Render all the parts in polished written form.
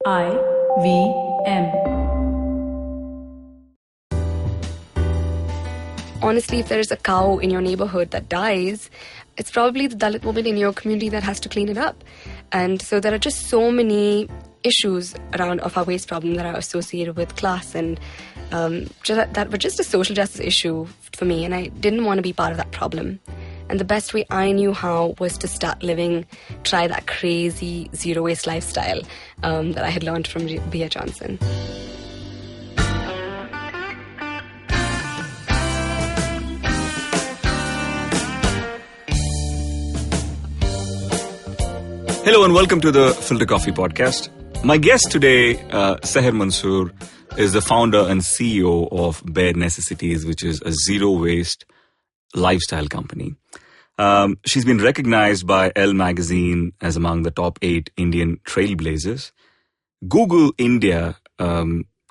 IVM. Honestly, if there is a cow in your neighborhood that dies, it's probably the Dalit woman in your community that has to clean it up. And so there are just so many issues around of our waste problem that are associated with class, and that were just a social justice issue for me, and I didn't want to be part of that problem. And the best way I knew how was to try that crazy zero waste lifestyle that I had learned from Bea Johnson. Hello and welcome to the Filter Coffee podcast. My guest today, Sahar Mansoor, is the founder and CEO of Bare Necessities, which is a zero-waste lifestyle company. She's been recognized by Elle magazine as among the top 8 Indian trailblazers. Google India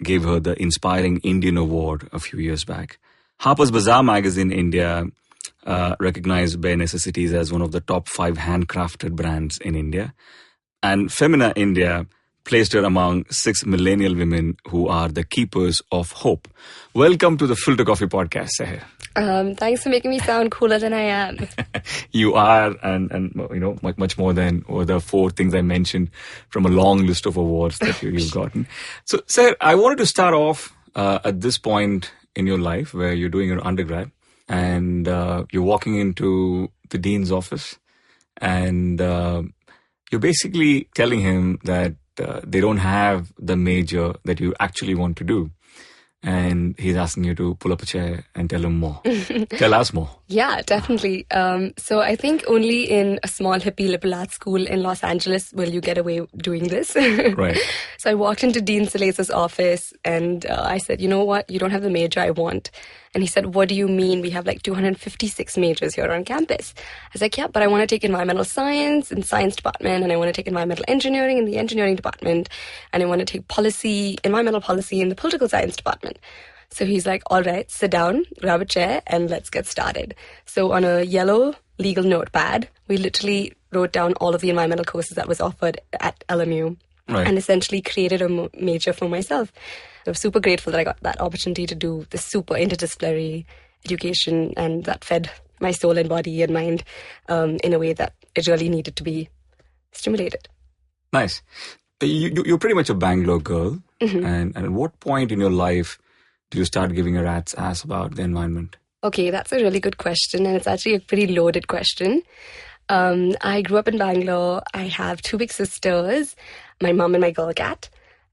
gave her the Inspiring Indian Award a few years back. Harper's Bazaar magazine India recognized Bare Necessities as one of the top 5 handcrafted brands in India. And Femina India placed her among 6 millennial women who are the keepers of hope. Welcome to the Filter Coffee podcast, Sahar. Thanks for making me sound cooler than I am. You are, and you know, much more than the 4 things I mentioned from a long list of awards that you've gotten. So, Sahar, I wanted to start off at this point in your life where you're doing your undergrad and you're walking into the dean's office and you're basically telling him that they don't have the major that you actually want to do. And he's asking you to pull up a chair and tell him more. Tell us more. Yeah, definitely. So I think only in a small hippie liberal arts school in Los Angeles will you get away doing this. Right. So I walked into Dean Salace's office and I said, you know what? You don't have the major I want. And he said, what do you mean? We have like 256 majors here on campus. I was like, yeah, but I want to take environmental science in science department, and I want to take environmental engineering in the engineering department, and I want to take environmental policy in the political science department. So he's like, all right, sit down, grab a chair, and let's get started. So on a yellow legal notepad, we literally wrote down all of the environmental courses that was offered at LMU. Right. And essentially created a major for myself. I was super grateful that I got that opportunity to do this super interdisciplinary education, and that fed my soul and body and mind in a way that it really needed to be stimulated. Nice. You're pretty much a Bangalore girl. Mm-hmm. And at what point in your life do you start giving a rat's ass about the environment? Okay, that's a really good question, and it's actually a pretty loaded question. I grew up in Bangalore. I have 2 big sisters, my mom and my girl cat.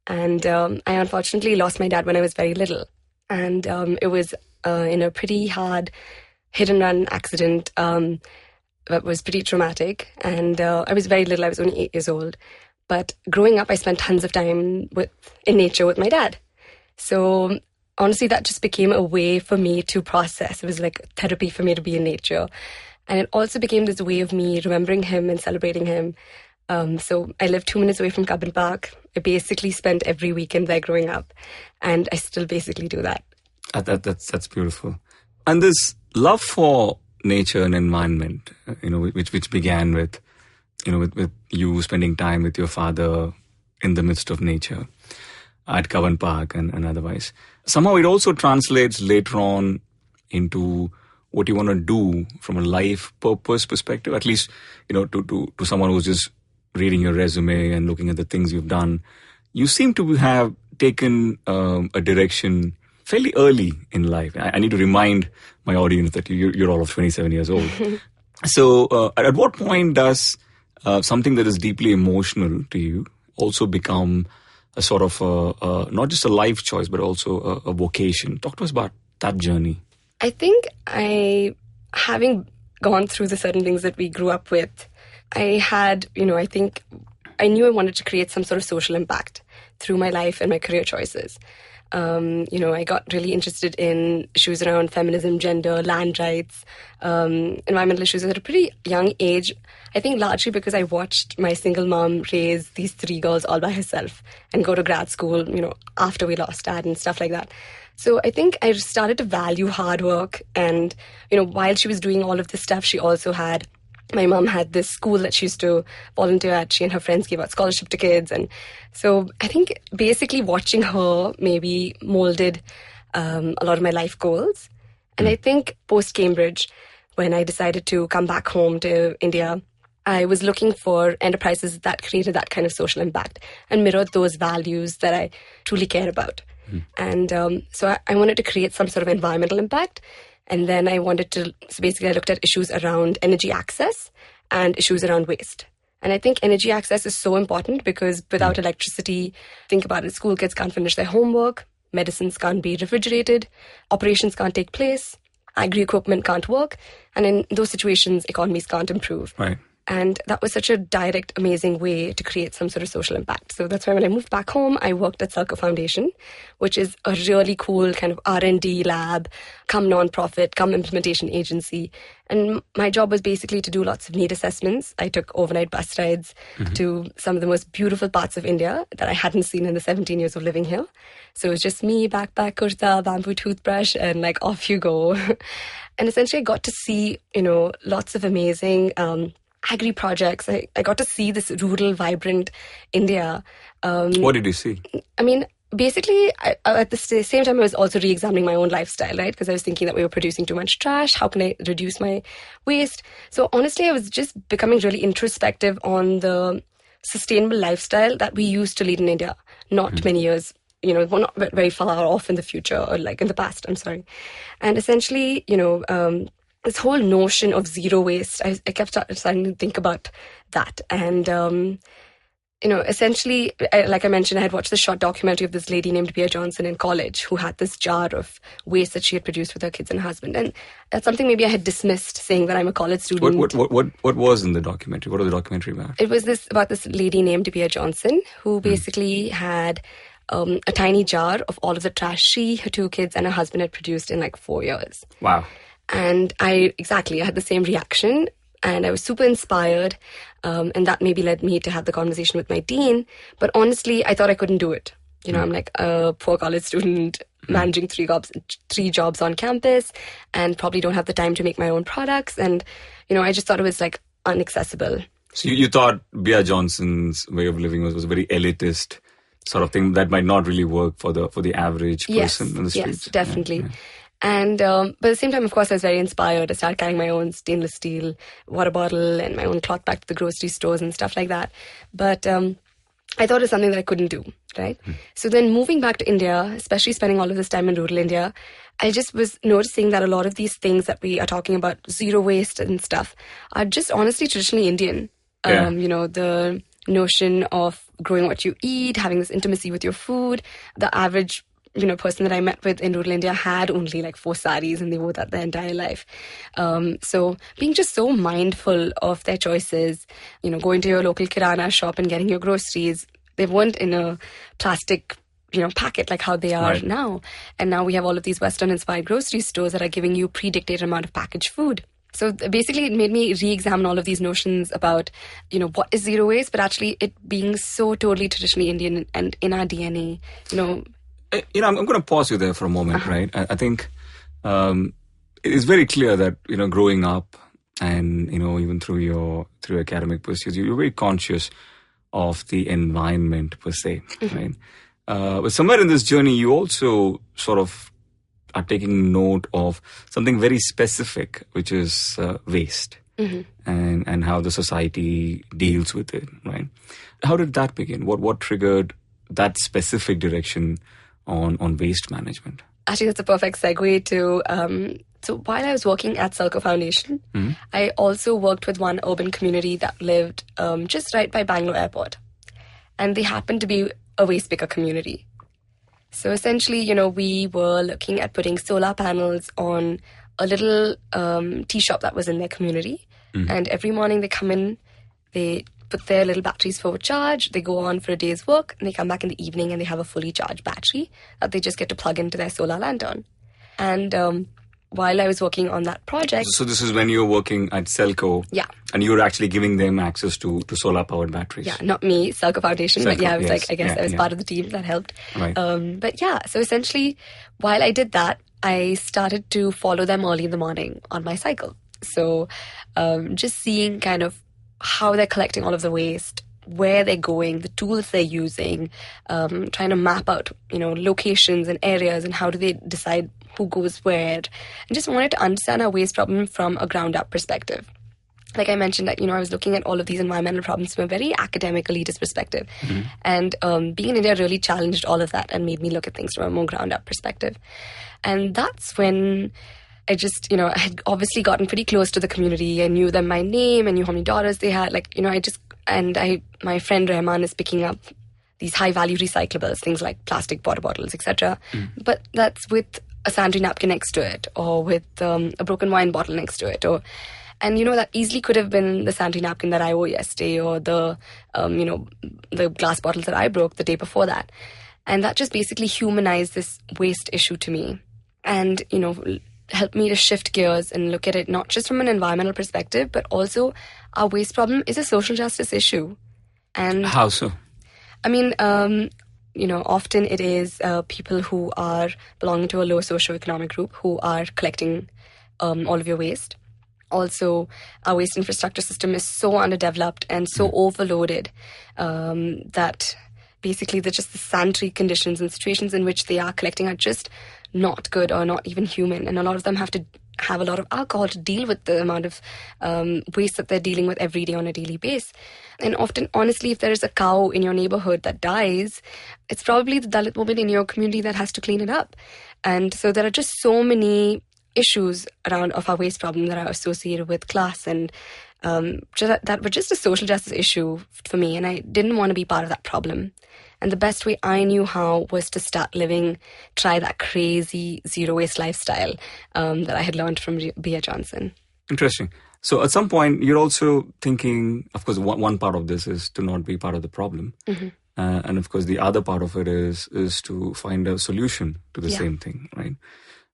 And I unfortunately lost my dad when I was very little. And it was in a pretty hard hit-and-run accident that was pretty traumatic. And I was very little. I was only 8 years old. But growing up, I spent tons of time in nature with my dad. So honestly, that just became a way for me to process. It was like therapy for me to be in nature. And it also became this way of me remembering him and celebrating him. So I lived 2 minutes away from Cubbon Park. I basically spent every weekend there growing up. And I still basically do that. That's beautiful. And this love for nature and environment, which began with you spending time with your father in the midst of nature at Cubbon Park and otherwise. Somehow it also translates later on into what you want to do from a life purpose perspective, at least, to someone who's just reading your resume and looking at the things you've done. You seem to have taken a direction fairly early in life. I need to remind my audience that you're all of 27 years old. So at what point does something that is deeply emotional to you also become a sort of not just a life choice, but also a vocation? Talk to us about that journey. I think having gone through the certain things that we grew up with, I had, I think I knew I wanted to create some sort of social impact through my life and my career choices. I got really interested in issues around feminism, gender, land rights, environmental issues at a pretty young age. I think largely because I watched my single mom raise these 3 girls all by herself and go to grad school, after we lost dad and stuff like that. So I think I started to value hard work. And, while she was doing all of this stuff, she also had my mom had this school that she used to volunteer at. She and her friends gave out scholarship to kids. And so I think basically watching her maybe molded a lot of my life goals. And I think post-Cambridge, when I decided to come back home to India, I was looking for enterprises that created that kind of social impact and mirrored those values that I truly care about. And so I wanted to create some sort of environmental impact. And then I wanted to, so basically I looked at issues around energy access and issues around waste. And I think energy access is so important because without electricity, think about it, school kids can't finish their homework, medicines can't be refrigerated, operations can't take place, agri-equipment can't work. And in those situations, economies can't improve. Right. And that was such a direct, amazing way to create some sort of social impact. So that's why when I moved back home, I worked at Salka Foundation, which is a really cool kind of R&D lab, come non-profit, come implementation agency. And my job was basically to do lots of need assessments. I took overnight bus rides to some of the most beautiful parts of India that I hadn't seen in the 17 years of living here. So it was just me, backpack, kurta, bamboo toothbrush, and like off you go. And essentially I got to see, lots of amazing agri projects. I got to see this rural, vibrant India. What did you see? I mean, basically, at the same time, I was also re-examining my own lifestyle, right? Because I was thinking that we were producing too much trash. How can I reduce my waste? So honestly, I was just becoming really introspective on the sustainable lifestyle that we used to lead in India not many years. We're not very far off in the future or like in the past, I'm sorry. And essentially, this whole notion of zero waste, I kept starting to think about that. And, essentially, like I mentioned, I had watched this short documentary of this lady named Bear Johnson in college who had this jar of waste that she had produced with her kids and husband. And that's something maybe I had dismissed, saying that I'm a college student. What was in the documentary? What was the documentary about? It was about this lady named Bear Johnson who basically had a tiny jar of all of the trash she, her two kids, and her husband had produced in like 4 years. Wow. And I had the same reaction and I was super inspired. And that maybe led me to have the conversation with my dean. But honestly, I thought I couldn't do it. I'm like a poor college student managing three jobs on campus and probably don't have the time to make my own products. And, I just thought it was like inaccessible. So you thought Bear Johnson's way of living was a very elitist sort of thing that might not really work for the average person in the streets? Yes, definitely. Yeah. And but at the same time, of course, I was very inspired. I started carrying my own stainless steel water bottle and my own cloth bag to the grocery stores and stuff like that. But I thought it was something that I couldn't do, right? So then moving back to India, especially spending all of this time in rural India, I just was noticing that a lot of these things that we are talking about, zero waste and stuff, are just honestly traditionally Indian. Yeah. The notion of growing what you eat, having this intimacy with your food, the average person that I met with in rural India had only like 4 saris and they wore that their entire life. So being just so mindful of their choices, going to your local kirana shop and getting your groceries, they weren't in a plastic, packet like how they are now. And now we have all of these Western inspired grocery stores that are giving you pre-dictated amount of packaged food. So basically it made me re-examine all of these notions about, what is zero waste, but actually it being so totally traditionally Indian and in our DNA, I'm going to pause you there for a moment, right? I think it is very clear that, growing up and, even through your academic pursuits, you're very conscious of the environment per se, right? But somewhere in this journey, you also sort of are taking note of something very specific, which is waste and how the society deals with it, right? How did that begin? What triggered that specific direction on waste management? Actually, that's a perfect segue to, so while I was working at Salka Foundation, I also worked with one urban community that lived just right by Bangalore Airport. And they happened to be a waste picker community. So essentially, we were looking at putting solar panels on a little tea shop that was in their community. And every morning they come in, they put their little batteries for a charge, they go on for a day's work, and they come back in the evening and they have a fully charged battery that they just get to plug into their solar lantern. And while I was working on that project... So this is when you were working at Selco. Yeah. And you were actually giving them access to solar-powered batteries. Yeah, not me, Salka Foundation, but yeah, I was I was part of the team that helped. Right. But yeah, so essentially, while I did that, I started to follow them early in the morning on my cycle. So just seeing kind of how they're collecting all of the waste, where they're going, the tools they're using, trying to map out, locations and areas and how do they decide who goes where. And just wanted to understand our waste problem from a ground up perspective. Like I mentioned that, I was looking at all of these environmental problems from a very academic elitist perspective. Mm-hmm. And being in India really challenged all of that and made me look at things from a more ground up perspective. And that's when I just, I had obviously gotten pretty close to the community. I knew them by name. I knew how many daughters they had. My friend Rahman is picking up these high value recyclables, things like plastic water bottles, etc. Mm. But that's with a sanitary napkin next to it, or with a broken wine bottle next to it, and that easily could have been the sanitary napkin that I wore yesterday, or the glass bottles that I broke the day before that. And that just basically humanized this waste issue to me, and helped me to shift gears and look at it not just from an environmental perspective, but also our waste problem is a social justice issue. And how so? I mean, often it is people who are belonging to a low socioeconomic group who are collecting all of your waste. Also, our waste infrastructure system is so underdeveloped and so overloaded that basically the sanitary conditions and situations in which they are collecting are just not good or not even human. And a lot of them have to have a lot of alcohol to deal with the amount of waste that they're dealing with every day on a daily basis. And often, honestly, if there is a cow in your neighborhood that dies, it's probably the Dalit woman in your community that has to clean it up. And so there are just so many issues around of our waste problem that are associated with class, and that were just a social justice issue for me, and I didn't want to be part of that problem. And the best way I knew how was to try that crazy zero waste lifestyle that I had learned from B.A. Johnson. Interesting. So at some point, you're also thinking, of course, one part of this is to not be part of the problem. Mm-hmm. And of course, the other part of it is to find a solution to the same thing, right?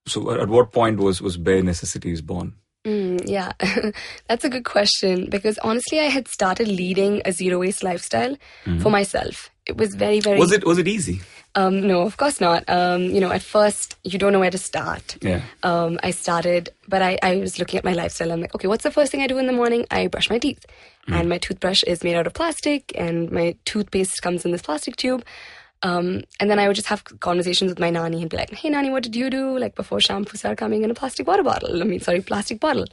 So at what point was Bare Necessities born? Yeah, that's a good question, because honestly, I had started leading a zero waste lifestyle for myself. It was very, very... Was it easy? No, of course not. At first, you don't know where to start. Yeah. I started, but I was looking at my lifestyle. I'm like, okay, what's the first thing I do in the morning? I brush my teeth. And my toothbrush is made out of plastic, and my toothpaste comes in this plastic tube. And then I would just have conversations with my nanny and be like, hey, nanny, what did you do? Like before shampoo started coming in a plastic bottle.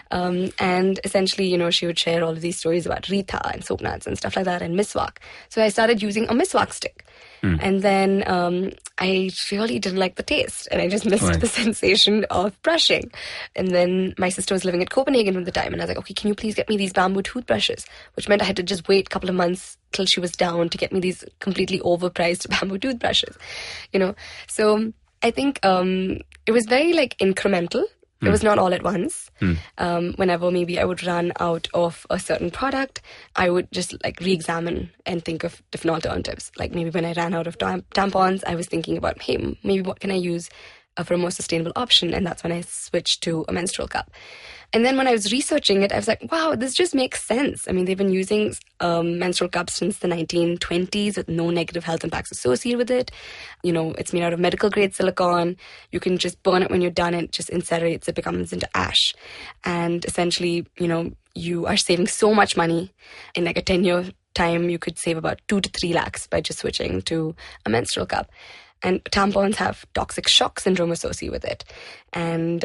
And essentially, she would share all of these stories about Rita and soap nuts and stuff like that, and miswak. So I started using a miswak stick. And then I really didn't like the taste, and I just missed the sensation of brushing. And then my sister was living at Copenhagen at the time, and I was like, okay, can you please get me these bamboo toothbrushes? Which meant I had to just wait a couple of months till she was down to get me these completely overpriced bamboo toothbrushes, So I think it was very incremental. It was not all at once. Whenever maybe I would run out of a certain product, I would just re-examine and think of different alternatives. Like maybe when I ran out of tampons, I was thinking about, hey, maybe what can I use for a more sustainable option? And that's when I switched to a menstrual cup. And then when I was researching it, I was like, wow, this just makes sense. I mean, they've been using menstrual cups since the 1920s with no negative health impacts associated with it. It's made out of medical grade silicone. You can just burn it when you're done. It just incinerates. It becomes into ash. And essentially, you are saving so much money. In a 10-year time, you could save about 2 to 3 lakhs by just switching to a menstrual cup. And tampons have toxic shock syndrome associated with it. And,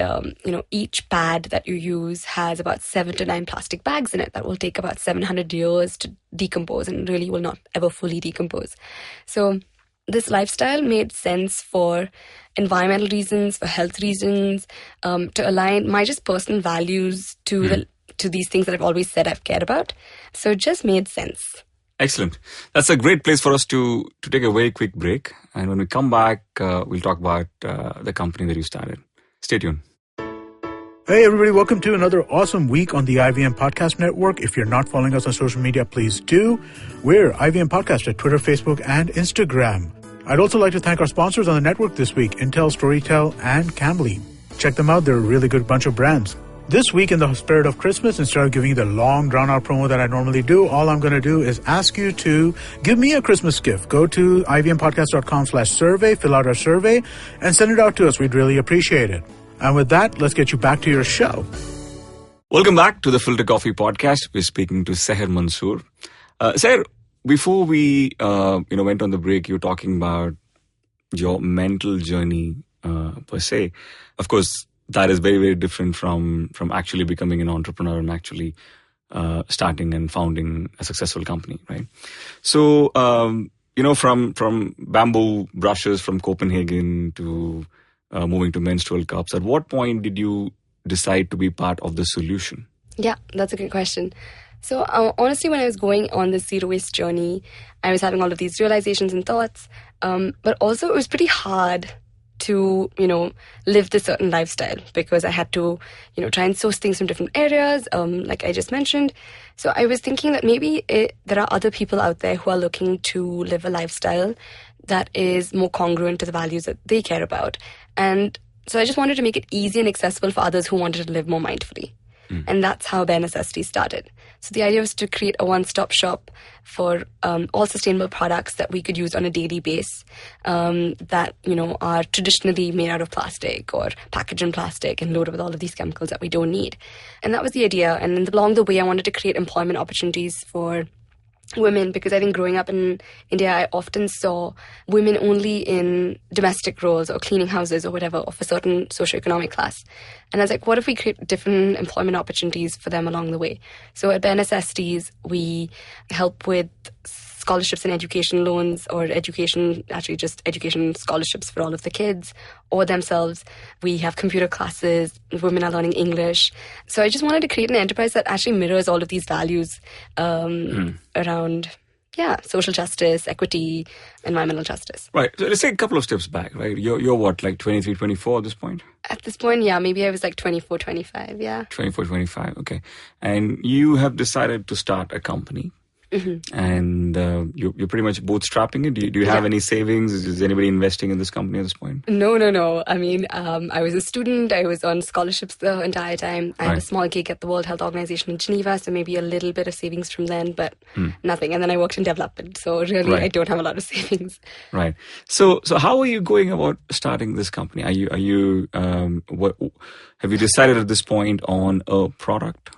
each pad that you use has about 7 to 9 plastic bags in it that will take about 700 years to decompose and really will not ever fully decompose. So this lifestyle made sense for environmental reasons, for health reasons, to align my just personal values to these things that I've always said I've cared about. So it just made sense. Excellent. That's a great place for us to take a very quick break. And when we come back, we'll talk about the company that you started. Stay tuned. Hey, everybody. Welcome to another awesome week on the IVM Podcast Network. If you're not following us on social media, please do. We're IVM Podcast at Twitter, Facebook, and Instagram. I'd also like to thank our sponsors on the network this week, Intel, Storytel, and Cambly. Check them out. They're a really good bunch of brands. This week, in the spirit of Christmas, instead of giving you the long, drawn-out promo that I normally do, all I'm going to do is ask you to give me a Christmas gift. Go to ivmpodcast.com/survey, fill out our survey, and send it out to us. We'd really appreciate it. And with that, let's get you back to your show. Welcome back to the Filter Coffee podcast. We're speaking to Sahar Mansoor. Sahar, before we went on the break, you were talking about your mental journey per se. Of course, that is very, very different from actually becoming an entrepreneur and actually starting and founding a successful company, right? So, from bamboo brushes from Copenhagen to moving to menstrual cups, at what point did you decide to be part of the solution? Yeah, that's a good question. So honestly, when I was going on this zero waste journey, I was having all of these realizations and thoughts. But also it was pretty hard to, live this certain lifestyle because I had to, try and source things from different areas, like I just mentioned. So I was thinking that maybe there are other people out there who are looking to live a lifestyle that is more congruent to the values that they care about. And so I just wanted to make it easy and accessible for others who wanted to live more mindfully. And that's how Bare Necessities started. So the idea was to create a one-stop shop for all sustainable products that we could use on a daily basis that, are traditionally made out of plastic or packaged in plastic and loaded with all of these chemicals that we don't need. And that was the idea. And along the way, I wanted to create employment opportunities for women, because I think growing up in India, I often saw women only in domestic roles or cleaning houses or whatever of a certain socioeconomic class. And I was like, what if we create different employment opportunities for them along the way? So at Bare Necessities, we help with scholarships and education loans, or education scholarships for all of the kids or themselves. We have computer classes. Women are learning English. So I just wanted to create an enterprise that actually mirrors all of these values around, social justice, equity, environmental justice. Right. So let's take a couple of steps back, right? You're what, like 23, 24 at this point? At this point, maybe I was like 24, 25, 24, 25, okay. And you have decided to start a company. Mm-hmm. And you're pretty much bootstrapping it. Do you have any savings? Is anybody investing in this company at this point? No. I mean, I was a student. I was on scholarships the entire time. I had a small gig at the World Health Organization in Geneva, so maybe a little bit of savings from then, but nothing. And then I worked in development, so really I don't have a lot of savings. Right. So how are you going about starting this company? Have you decided at this point on a product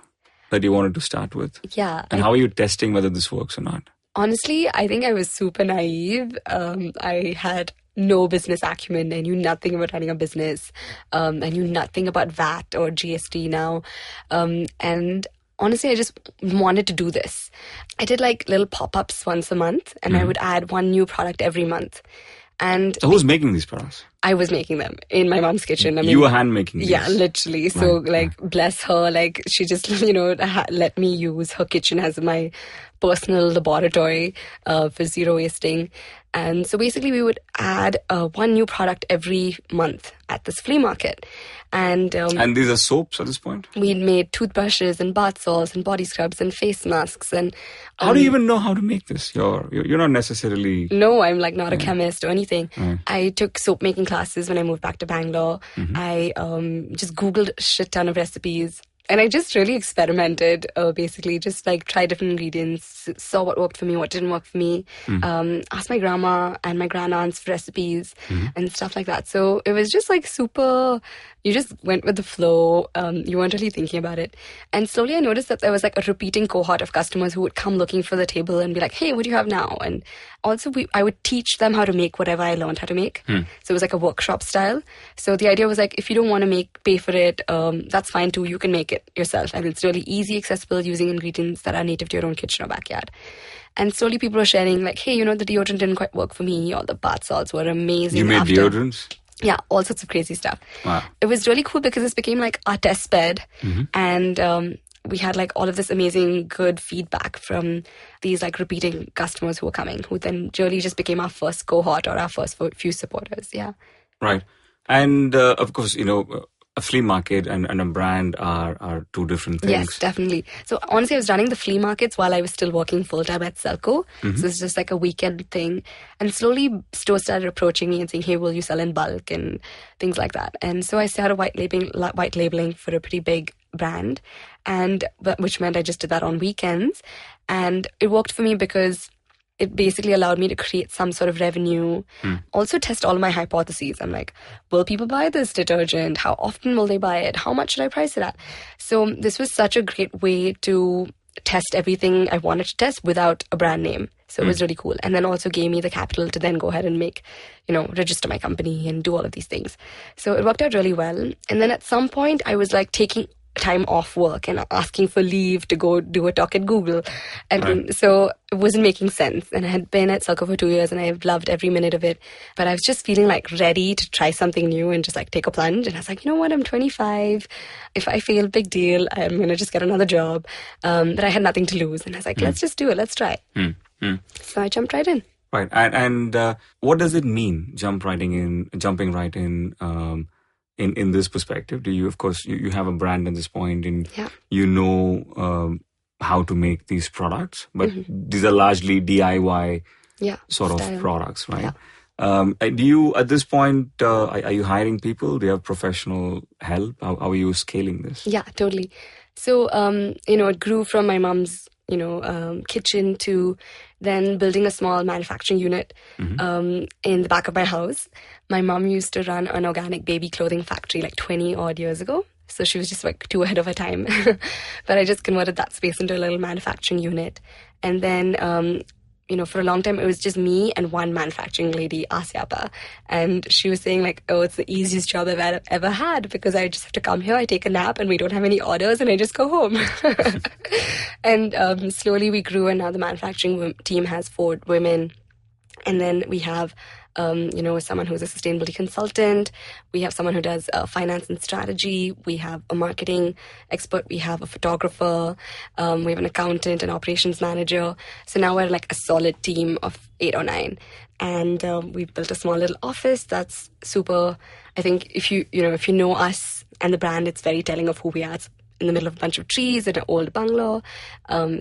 that you wanted to start with? Yeah. And how are you testing whether this works or not? Honestly, I think I was super naive. I had no business acumen. I knew nothing about running a business. I knew nothing about VAT or GST now. And honestly, I just wanted to do this. I did like little pop-ups once a month, and I would add one new product every month. And so who's making these products? I was making them in my mom's kitchen. I mean, you were hand making these? Yeah, literally. So bless her, she just, let me use her kitchen as my personal laboratory for zero wasting. And so basically we would add one new product every month at this flea market. And these are soaps at this point? We'd made toothbrushes and bath salts and body scrubs and face masks. And how do you even know how to make this? You're not necessarily... No, I'm not a chemist or anything. I took soap making classes when I moved back to Bangalore. I just Googled a shit ton of recipes. And I just really experimented, basically, just tried different ingredients, saw what worked for me, what didn't work for me, asked my grandma and my grandaunt's for recipes and stuff like that. So it was just super, you just went with the flow. You weren't really thinking about it. And slowly I noticed that there was a repeating cohort of customers who would come looking for the table and be like, hey, what do you have now? And also I would teach them how to make whatever I learned how to make. So it was a workshop style. So the idea was if you don't want to pay for it, that's fine too. You can make it yourself. And it's really easy, accessible, using ingredients that are native to your own kitchen or backyard. And slowly people were sharing hey, the deodorant didn't quite work for me, or the bath salts were amazing. You made deodorants? Yeah, all sorts of crazy stuff. Wow. It was really cool because this became our test bed. And we had all of this amazing good feedback from these repeating customers who were coming, who then really just became our first cohort or our first few supporters. Yeah. Right. And of course, a flea market and a brand are two different things. Yes, definitely. So honestly, I was running the flea markets while I was still working full-time at Selco. So it's just a weekend thing. And slowly stores started approaching me and saying, hey, will you sell in bulk and things like that. And so I started white labeling for a pretty big brand, which meant I just did that on weekends. And it worked for me because it basically allowed me to create some sort of revenue. Also test all of my hypotheses. I'm like, will people buy this detergent? How often will they buy it? How much should I price it at? So this was such a great way to test everything I wanted to test without a brand name. So it was really cool. And then also gave me the capital to then go ahead and make, register my company and do all of these things. So it worked out really well. And then at some point I was like taking time off work and asking for leave to go do a talk at Google. And so it wasn't making sense. And I had been at Circle for 2 years and I've loved every minute of it. But I was just feeling like ready to try something new and just like take a plunge. And I was like, you know what? I'm 25. If I fail, big deal. I'm going to just get another job. But I had nothing to lose. And I was like, let's just do it. Let's try it. So I jumped right in. Right. And what does it mean, jumping right in this perspective? Do you, of course, you have a brand at this point and you know how to make these products, but these are largely DIY sort of products, right? Do you, at this point, are you hiring people? Do you have professional help? How are you scaling this? Yeah, totally. So, it grew from my mom's kitchen to then building a small manufacturing unit in the back of my house. My mom used to run an organic baby clothing factory like 20 odd years ago. So she was just like too ahead of her time. But I just converted that space into a little manufacturing unit. And then, for a long time, it was just me and one manufacturing lady, Asyapa. And she was saying like, oh, it's the easiest job I've ever had because I just have to come here, I take a nap and we don't have any orders and I just go home. And slowly we grew and now the manufacturing team has 4 women. And then we have, someone who's a sustainability consultant. We have someone who does finance and strategy. We have a marketing expert. We have a photographer. We have an accountant, an operations manager. So now we're like a solid team of 8 or 9. And we've built a small little office that's super. I think if you know us and the brand, it's very telling of who we are. It's in the middle of a bunch of trees in an old bungalow.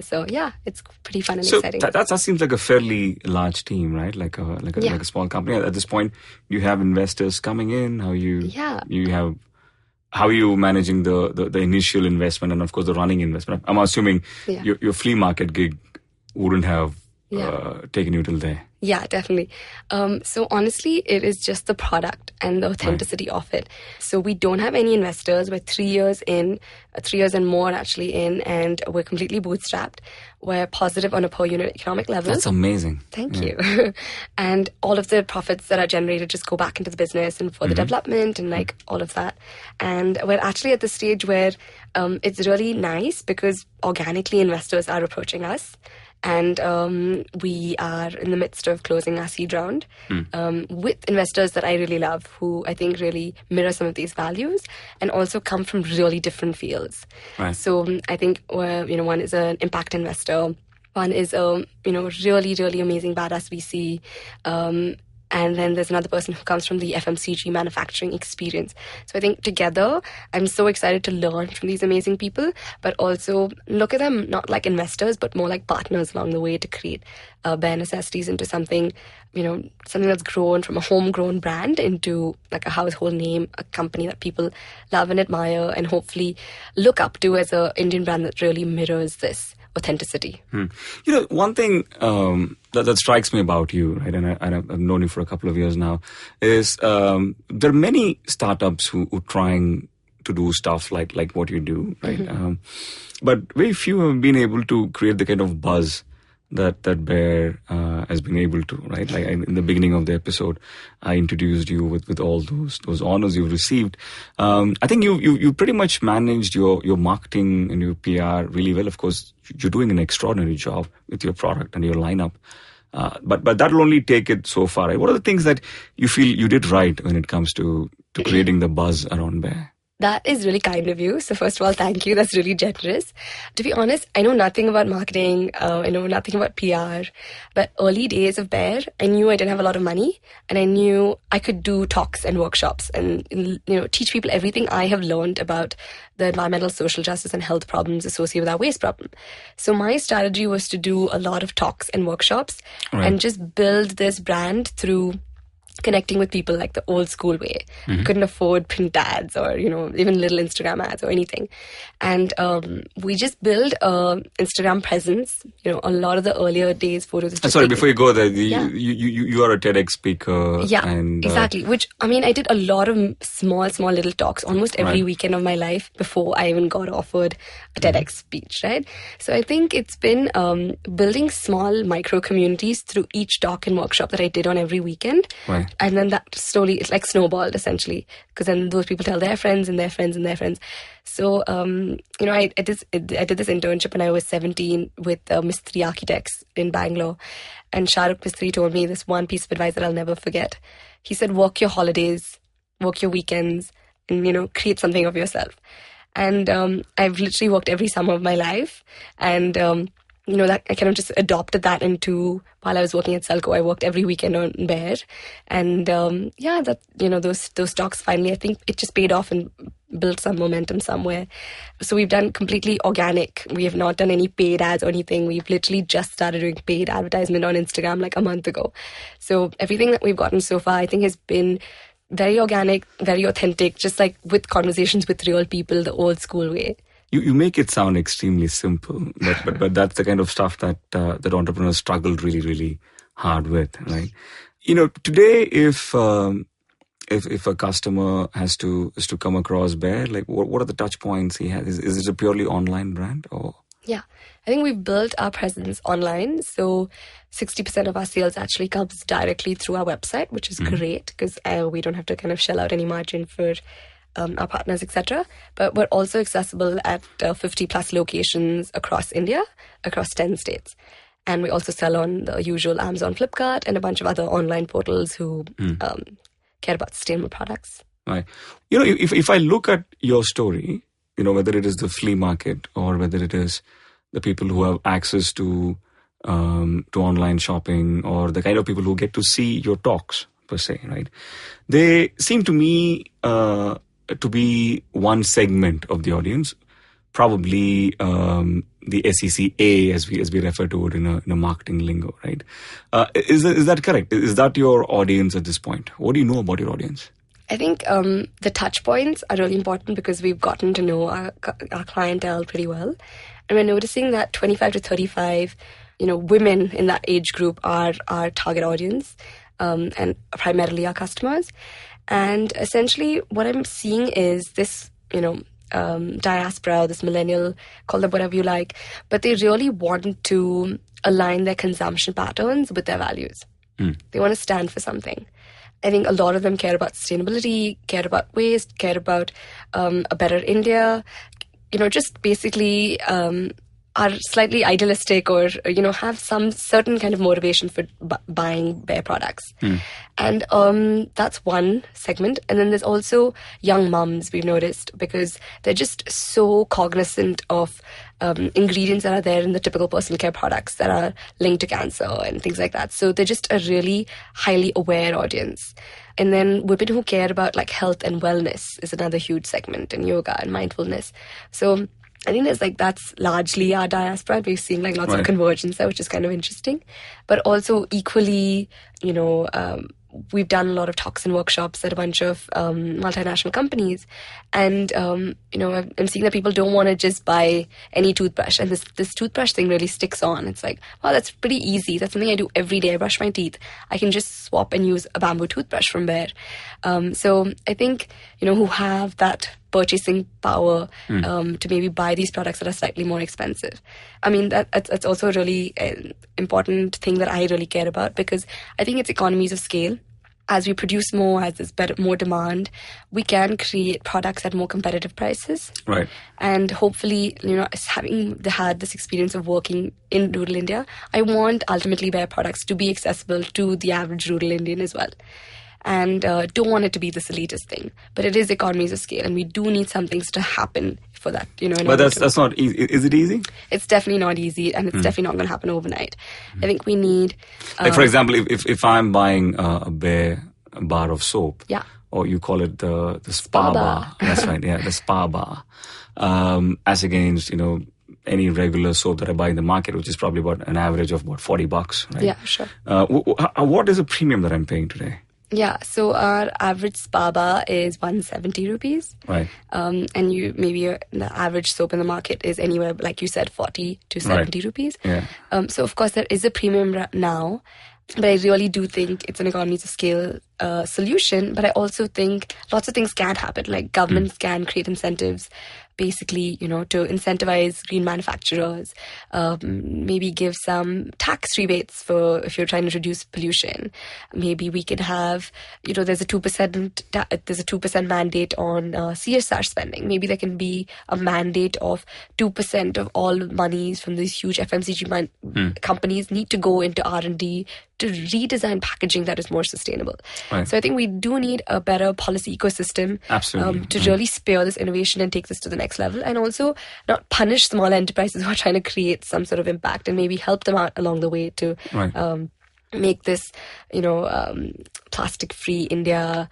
So yeah, it's pretty fun and exciting. That seems like a fairly large team, right? Like a small company. At this point, you have investors coming in. How are you managing the initial investment and of course the running investment? I'm assuming your flea market gig wouldn't have taken you till there. Yeah, definitely. So honestly, it is just the product and the authenticity of it. So we don't have any investors. We're 3 years in, 3 years and more actually in, and we're completely bootstrapped. We're positive on a per unit economic level. That's amazing. Thank you. And all of the profits that are generated just go back into the business and for the development and like all of that. And we're actually at the stage where it's really nice because organically investors are approaching us. And we are in the midst of closing our seed round with investors that I really love, who I think really mirror some of these values and also come from really different fields. Right. So I think, one is an impact investor. One is a, really, really amazing badass VC. And then there's another person who comes from the FMCG manufacturing experience. So I think together, I'm so excited to learn from these amazing people, but also look at them not like investors, but more like partners along the way to create Bare Necessities into something, something that's grown from a homegrown brand into like a household name, a company that people love and admire and hopefully look up to as an Indian brand that really mirrors this authenticity. One thing that strikes me about you, right, and I've known you for a couple of years now, is there are many startups who are trying to do stuff like what you do, right? But very few have been able to create the kind of buzz that Bear has been able to, right? Like in the beginning of the episode, I introduced you with all those honors you've received. I think you pretty much managed your marketing and your PR really well. Of course, you're doing an extraordinary job with your product and your lineup. But that'll only take it so far, right? What are the things that you feel you did right when it comes to creating the buzz around Bear? That is really kind of you. So first of all, thank you. That's really generous. To be honest, I know nothing about marketing. I know nothing about PR. But early days of Bear, I knew I didn't have a lot of money. And I knew I could do talks and workshops and, teach people everything I have learned about the environmental, social justice and health problems associated with our waste problem. So my strategy was to do a lot of talks and workshops and just build this brand through connecting with people like the old school way. Couldn't afford print ads or, even little Instagram ads or anything. And we just built a Instagram presence. A lot of the earlier days photos. Sorry, before you go there, you are a TEDx speaker. Yeah, and, exactly. Which, I did a lot of small little talks almost every weekend of my life before I even got offered a TEDx speech, right? So I think it's been building small micro communities through each talk and workshop that I did on every weekend. Right. And then that slowly, it's like snowballed essentially, because then those people tell their friends and their friends and their friends. So, I did this internship when I was 17 with Mistri Architects in Bangalore. And Shahrukh Mistri told me this one piece of advice that I'll never forget. He said, work your holidays, work your weekends, and, create something of yourself. And I've literally worked every summer of my life. And that I kind of just adopted that into while I was working at Selco. I worked every weekend on Bear, and those talks finally, I think it just paid off and built some momentum somewhere. So we've done completely organic. We have not done any paid ads or anything. We've literally just started doing paid advertisement on Instagram like a month ago. So everything that we've gotten so far, I think, has been very organic, very authentic, just like with conversations with real people, the old school way. You make it sound extremely simple, but that's the kind of stuff that entrepreneurs struggled really, really hard with, right? Today, if a customer has to come across Bear, like what are the touch points he has? Is it a purely online brand or? Yeah, I think we've built our presence online. So 60% of our sales actually comes directly through our website, which is great because we don't have to kind of shell out any margin for our partners, etc. But we're also accessible at 50 plus locations across India, across 10 states. And we also sell on the usual Amazon, Flipkart, and a bunch of other online portals who care about sustainable products. Right. If I look at your story, whether it is the flea market or whether it is the people who have access to online shopping or the kind of people who get to see your talks per se, right? They seem to me to be one segment of the audience, probably the SECA as we refer to it in a marketing lingo, right? Is that correct? Is that your audience at this point? What do you know about your audience? I think the touch points are really important because we've gotten to know our clientele pretty well. And we're noticing that 25 to 35, women in that age group are our target audience and primarily our customers. And essentially what I'm seeing is this, diaspora, this millennial, call them whatever you like, but they really want to align their consumption patterns with their values. They want to stand for something. I think a lot of them care about sustainability, care about waste, care about a better India, just basically are slightly idealistic or, have some certain kind of motivation for buying Bear products. And that's one segment. And then there's also young mums, we've noticed, because they're just so cognizant of ingredients that are there in the typical personal care products that are linked to cancer and things like that. So they're just a really highly aware audience. And then women who care about like health and wellness is another huge segment, and yoga and mindfulness. So I think that's largely our diaspora. We're seeing lots of convergence there, which is kind of interesting. But also equally, we've done a lot of talks and workshops at a bunch of multinational companies. And, I'm seeing that people don't want to just buy any toothbrush. And this toothbrush thing really sticks on. It's like, wow, that's pretty easy. That's something I do every day. I brush my teeth. I can just swap and use a bamboo toothbrush from Bear. So I think, who have that purchasing power to maybe buy these products that are slightly more expensive. I mean, that's also a really important thing that I really care about, because I think it's economies of scale. As we produce more, as there's more demand, we can create products at more competitive prices. Right. And hopefully, having had this experience of working in rural India, I want ultimately Bear products to be accessible to the average rural Indian as well. And don't want it to be this elitist thing. But it is economies of scale, and we do need some things to happen for that, But that's not easy. Is it easy? It's definitely not easy, and it's definitely not going to happen overnight. I think we need... for example, if I'm buying a Bear bar of soap, or you call it the spa bar. That's right, the spa bar. As against, any regular soap that I buy in the market, which is probably about an average of $40, right? Yeah, sure. What is the premium that I'm paying today? Yeah, so our average spa bar is 170 rupees. Right. And the average soap in the market is anywhere, like you said, 40 to 70 rupees. Yeah. So of course there is a premium now, but I really do think it's an economies of scale solution. But I also think lots of things can happen, like governments can create incentives, basically, to incentivize green manufacturers, maybe give some tax rebates for if you're trying to reduce pollution. Maybe we could have, there's a 2% mandate on CSR spending. Maybe there can be a mandate of 2% of all monies from these huge FMCG companies need to go into R&D to redesign packaging that is more sustainable. Right. So I think we do need a better policy ecosystem to really spear this innovation and take this to the next level, and also not punish small enterprises who are trying to create some sort of impact, and maybe help them out along the way to make this, plastic-free India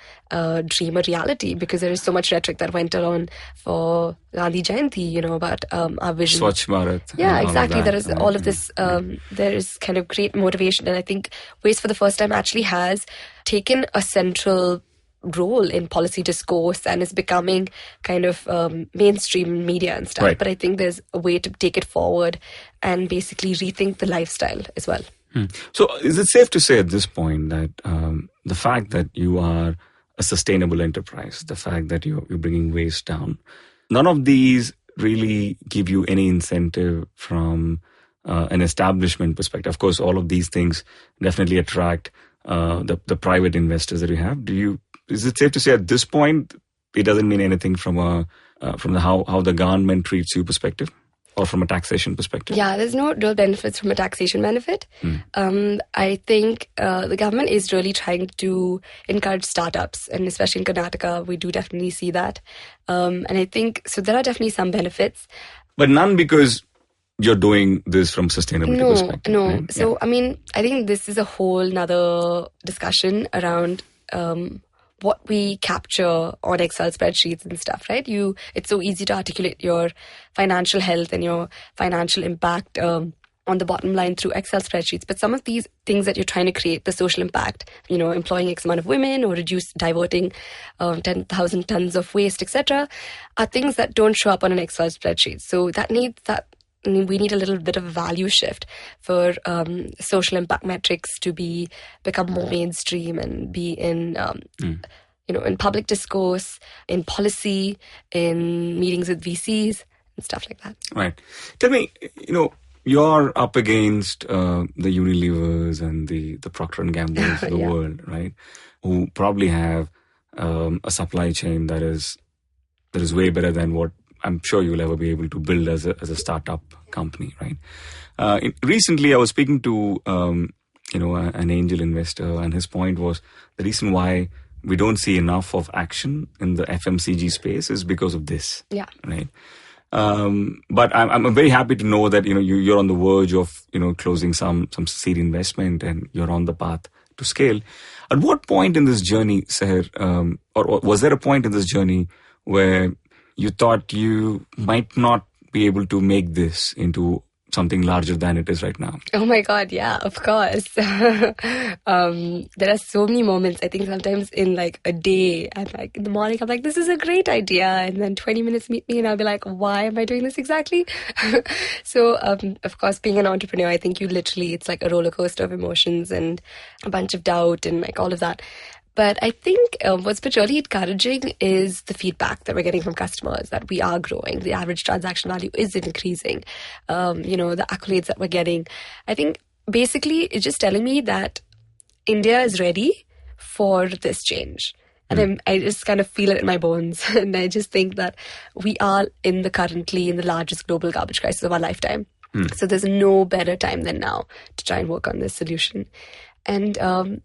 dream a reality, because there is so much rhetoric that went on for Gandhi Jayanti, about our vision. Swachh Bharat. Yeah, exactly. There is all of this, there is kind of great motivation, and I think Waste for the first time actually has taken a central role in policy discourse and is becoming kind of mainstream media and stuff. Right. But I think there's a way to take it forward and basically rethink the lifestyle as well. So is it safe to say at this point that the fact that you are a sustainable enterprise, the fact that you're bringing waste down, none of these really give you any incentive from an establishment perspective? Of course, all of these things definitely attract the private investors that you have. Is it safe to say at this point it doesn't mean anything from how the government treats you perspective? Or from a taxation perspective? Yeah, there's no real benefits from a taxation benefit. I think the government is really trying to encourage startups, and especially in Karnataka, we do definitely see that. And I think, so there are definitely some benefits. But none because you're doing this from sustainability perspective. No. Right? So, I mean, I think this is a whole nother discussion around what we capture on Excel spreadsheets and stuff, right? It's so easy to articulate your financial health and your financial impact on the bottom line through Excel spreadsheets. But some of these things that you're trying to create, the social impact, employing X amount of women or diverting 10,000 tons of waste, etc., are things that don't show up on an Excel spreadsheet. So we need a little bit of a value shift for social impact metrics to become more mainstream and be in in public discourse, in policy, in meetings with VCs and stuff like that. Right. Tell me, you're up against the Unilevers and the Procter & Gamble's of the world, right? Who probably have a supply chain that is way better than what I'm sure you'll ever be able to build as a startup company, right? Recently, I was speaking to an angel investor, and his point was the reason why we don't see enough of action in the FMCG space is because of this. Yeah. Right. But I'm very happy to know that you're on the verge of closing some seed investment and you're on the path to scale. At what point in this journey, Sahar, or was there a point in this journey where you thought you might not be able to make this into something larger than it is right now? Oh my God, yeah, of course. There are so many moments. I think sometimes in like a day, I'm like, in the morning, I'm like, this is a great idea. And then 20 minutes meet me and I'll be like, why am I doing this exactly? So, of course, being an entrepreneur, I think it's like a roller coaster of emotions and a bunch of doubt and like all of that. But I think what's been really encouraging is the feedback that we're getting from customers, that we are growing. The average transaction value is increasing. The accolades that we're getting. I think basically it's just telling me that India is ready for this change. And I just kind of feel it in my bones. And I just think that we are currently in the largest global garbage crisis of our lifetime. So there's no better time than now to try and work on this solution. And, I'm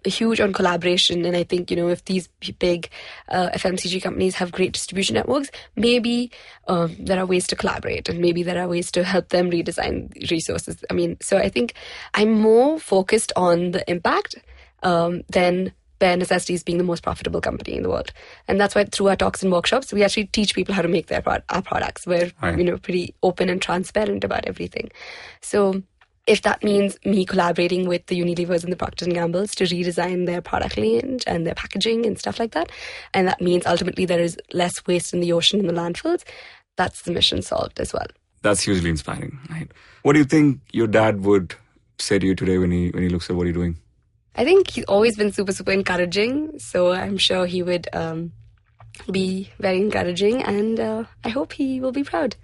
huge on collaboration. And I think, if these big FMCG companies have great distribution networks, maybe there are ways to collaborate and maybe there are ways to help them redesign resources. So I think I'm more focused on the impact than Bare Necessities being the most profitable company in the world. And that's why through our talks and workshops, we actually teach people how to make our products. We're, pretty open and transparent about everything. So If that means me collaborating with the Unilevers and the Procter & Gamble's to redesign their product range and their packaging and stuff like that, and that means ultimately there is less waste in the ocean and the landfills, that's the mission solved as well. That's hugely inspiring. Right? What do you think your dad would say to you today when he looks at what you're doing? I think he's always been super, super encouraging. So I'm sure he would be very encouraging, and I hope he will be proud.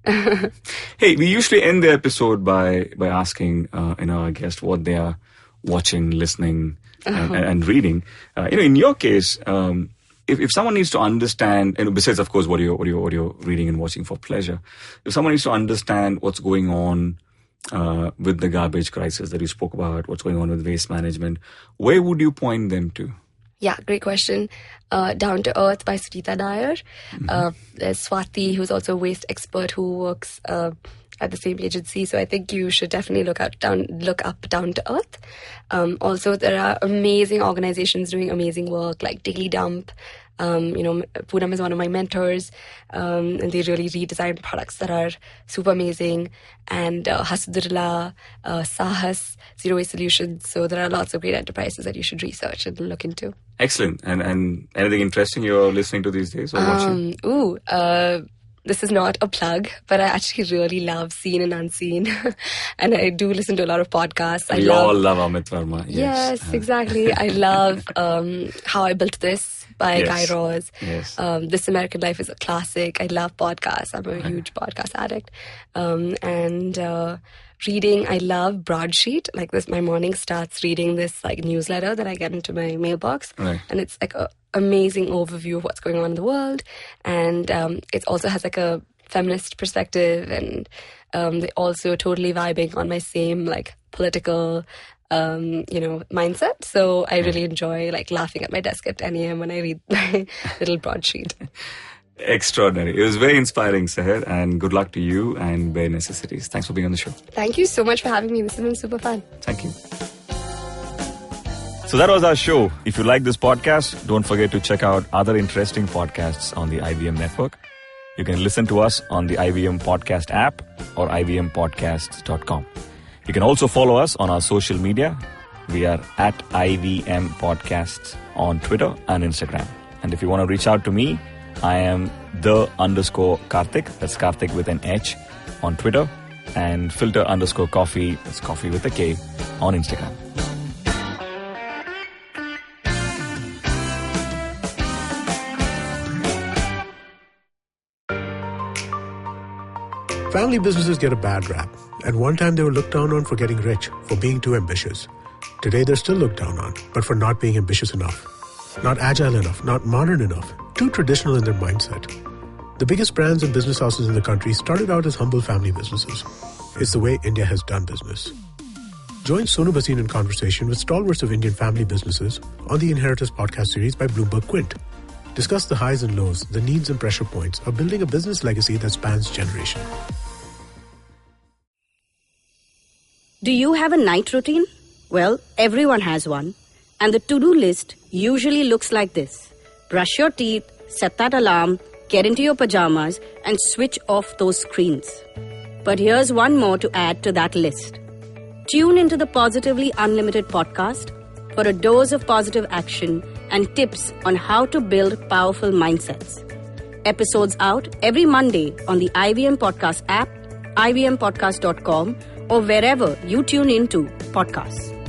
Hey, we usually end the episode by asking our guest what they are watching, listening, and reading. In your case, if someone needs to understand, besides of course what you're reading and watching for pleasure, if someone needs to understand what's going on with the garbage crisis that you spoke about, what's going on with waste management, where would you point them to? Yeah, great question. Down to Earth by Sunita Dyer. There's Swati, who's also a waste expert who works at the same agency. So I think you should definitely look up Down to Earth. Also, there are amazing organizations doing amazing work like Daily Dump. Poonam is one of my mentors, and they really redesign products that are super amazing. And Hasudurla, Sahas, Zero Waste Solutions. So there are lots of great enterprises that you should research and look into. Excellent. And anything interesting you're listening to these days or watching? This is not a plug, but I actually really love Seen and Unseen. And I do listen to a lot of podcasts. We all love Amit Verma. Yes, exactly. I love How I Built This by Guy Raz. Yes. This American Life is a classic. I love podcasts. I'm a huge podcast addict. And reading, I love Broadsheet. Like this, my morning starts reading this like newsletter that I get into my mailbox. Right. And it's like a amazing overview of what's going on in the world, and it also has like a feminist perspective, and they also totally vibing on my same like political mindset. So I really enjoy like laughing at my desk at 10 a.m. when I read my little broadsheet. Extraordinary. It was very inspiring, Sahar, and good luck to you and Bare Necessities. Thanks for being on the show. Thank you so much for having me. This has been super fun. Thank you. So that was our show. If you like this podcast, don't forget to check out other interesting podcasts on the IVM network. You can listen to us on the IVM Podcast app or ivmpodcasts.com. You can also follow us on our social media. We are at IVM Podcasts on Twitter and Instagram. And if you want to reach out to me, I am _Karthik. That's Karthik with an H on Twitter. And filter_coffee. That's coffee with a K on Instagram. Family businesses get a bad rap. At one time, they were looked down on for getting rich, for being too ambitious. Today, they're still looked down on, but for not being ambitious enough. Not agile enough, not modern enough, too traditional in their mindset. The biggest brands and business houses in the country started out as humble family businesses. It's the way India has done business. Join Sonu Bhasin in conversation with stalwarts of Indian family businesses on the Inheritors podcast series by Bloomberg Quint. Discuss the highs and lows, the needs and pressure points of building a business legacy that spans generation. Do you have a night routine? Well, everyone has one. And the to-do list usually looks like this. Brush your teeth, set that alarm, get into your pajamas, and switch off those screens. But here's one more to add to that list. Tune into the Positively Unlimited podcast for a dose of positive action and tips on how to build powerful mindsets. Episodes out every Monday on the IVM Podcast app, ivmpodcast.com, or wherever you tune into podcasts.